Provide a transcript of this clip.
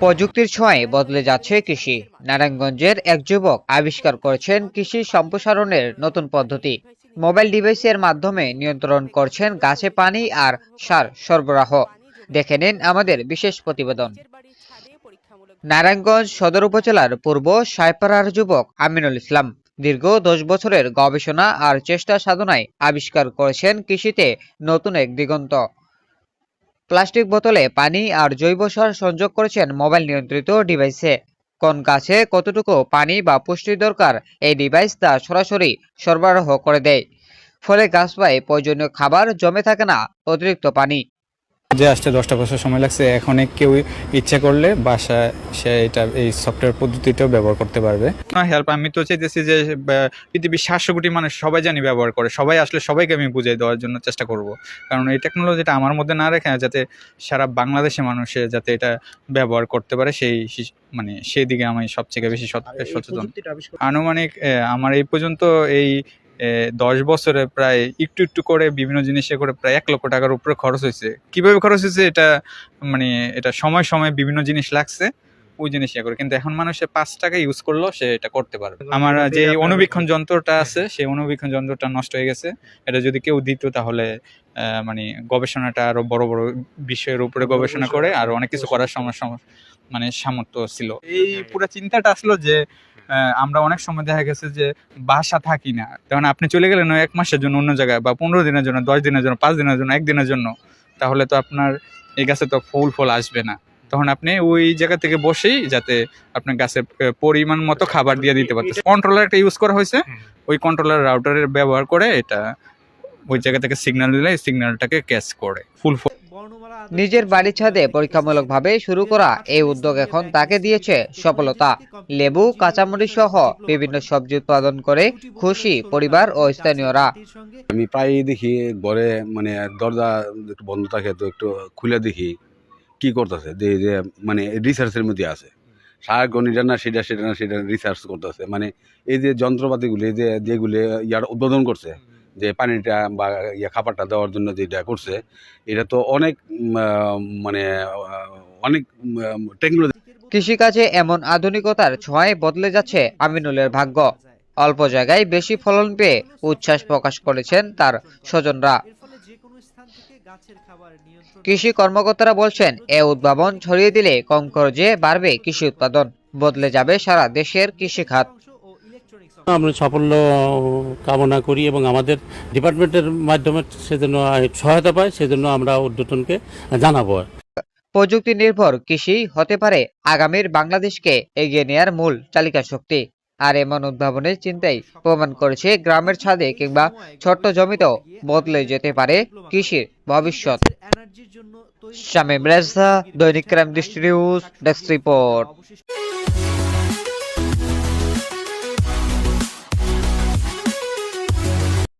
প্রযুক্তির ছোঁয়ায় বদলে যাচ্ছে কৃষি। নারায়ণগঞ্জের এক যুবক আবিষ্কার করেছেন কৃষি সম্প্রসারণের নতুন পদ্ধতি। মোবাইল ডিভাইসের মাধ্যমে নিয়ন্ত্রণ করছেন গাছে পানি আর সার সরবরাহ। দেখে নিন আমাদের বিশেষ প্রতিবেদন। নারায়ণগঞ্জ সদর উপজেলার পূর্ব সাইপাড়ার যুবক আমিনুল ইসলাম দীর্ঘ 10 বছরের গবেষণা আর চেষ্টা সাধনায় আবিষ্কার করেছেন কৃষিতে নতুন এক দিগন্ত। প্লাস্টিক বোতলে পানি আর জৈব সার সংযোগ করেছেন মোবাইল নিয়ন্ত্রিত ডিভাইসে। কোন গাছে কতটুকু পানি বা পুষ্টি দরকার এই ডিভাইস তা সরাসরি সরবরাহ করে দেয়। ফলে গাছ পায় প্রয়োজনীয় খাবার, জমে থাকে না অতিরিক্ত পানি। যে আসতে 10টা বছর সময় লাগছে, এখন কেউ ইচ্ছা করলে বাসায় সে এই সফটওয়্যার পদ্ধতিটাও ব্যবহার করতে পারবে। হেল্প আমি তো চাইতেছি যে পৃথিবীর 700 কোটি মানুষ সবাই জানি ব্যবহার করে, সবাই আসলে সবাইকে আমি বুঝিয়ে দেওয়ার জন্য চেষ্টা করব। কারণ এই টেকনোলজিটা আমার মধ্যে না রেখে যাতে সারা বাংলাদেশের মানুষে যাতে এটা ব্যবহার করতে পারে, সেই দিকে আমি সবথেকে বেশি সচেতন। আনুমানিক আমার এই পর্যন্ত এই 10 বছরে প্রায় একটু একটু করে বিভিন্ন জিনিসে করে প্রায় 1 লক্ষ টাকার উপরে খরচ হয়েছে। কিভাবে খরচ হয়েছে এটা সময় সময় বিভিন্ন জিনিস লাগছে, ওই জিনিস করে। কিন্তু এখন মানুষে 5 টাকা ইউজ করলেও সে এটা করতে পারবে। আমার যে অনুবীক্ষণ যন্ত্রটা আছে, সেই অনুবীক্ষণ যন্ত্রটা নষ্ট হয়ে গেছে। এটা যদি কেউ দিত তাহলে গবেষণাটা আরো বড় বড় বিষয়ের উপরে গবেষণা করে আর অনেক কিছু করার সামর্থ্য ছিল। এই পুরো চিন্তাটা আসলো যে আমরা অনেক সময় দেখা গেছে যে বাসা থাকি না, তখন আপনি চলে গেলেন 1 মাসের জন্য অন্য জায়গায়, বা 15 দিনের জন্য, 10 দিনের জন্য, 5 দিনের জন্য, 1 দিনের জন্য, তাহলে তো আপনার এই গাছে তো ফল আসবে না। তখন আপনি ওই জায়গা থেকে বসেই যাতে আপনার গাছের পরিমাণ মতো খাবার দিয়ে দিতে পারতেছে। কন্ট্রোলার একটা ইউজ করা হয়েছে, ওই কন্ট্রোলার রাউটারের ব্যবহার করে এটা ওই জায়গা থেকে সিগন্যাল দিলে সিগন্যালটাকে ক্যাচ করে ফুল। নিজের বাড়ির ছাদে পরীক্ষামূলকভাবে শুরু করা এই উদ্যোগ এখন তাকে দিয়েছে সফলতা। লেবু, কাঁচামরিচ সহ বিভিন্ন সবজি উৎপাদন করে খুশি পরিবার ও স্থানীয়রা। আমি প্রায়ই দেখি ঘরে দরজা একটু বন্ধ থাকে, তো একটু খুলে দেখি কি করতেছে, যে রিসার্চের মধ্যে আছে। সারাক্ষণ এটা না সেটা রিসার্চ করতেছে। এই যে যন্ত্রপাতিগুলি যেগুলি উদ্বোধন করছে, যে পানিটা বা খাবারটা দেওয়ার জন্য যেটা করছে, এটা তো অনেক অনেক টেকনোলজি। কৃষিকাজে এমন আধুনিকতার ছোঁয়ায় বদলে যাচ্ছে আমিনুলের ভাগ্য। অল্প জায়গায় বেশি ফলন পেয়ে উচ্ছ্বাস প্রকাশ করেছেন তার স্বজনরা। কৃষি কর্মকর্তারা বলছেন, এ উদ্ভাবন ছড়িয়ে দিলে কম খরচে বাড়বে কৃষি উৎপাদন, বদলে যাবে সারা দেশের কৃষি খাত। আমরা সাফল্য কামনা করি এবং আমাদের ডিপার্টমেন্টের মাধ্যমে সেজন্য সহায়তা পাই, সেজন্য আমরা ঊর্ধ্বতনকে জানাবো। প্রযুক্তি নির্ভর কৃষি হতে পারে আগামীর বাংলাদেশকে এগিয়ে নেয়ার মূল চালিকা শক্তি। আর এমন উদ্ভাবনের চিন্তাই প্রমাণ করেছে গ্রামের ছাদে কিংবা ছোট্ট জমিতেও বদলে যেতে পারে কৃষির ভবিষ্যৎ। শামীম রেজা, দৈনিক ক্রাইম দৃষ্টি নিউজ, ডেস্ক রিপোর্ট।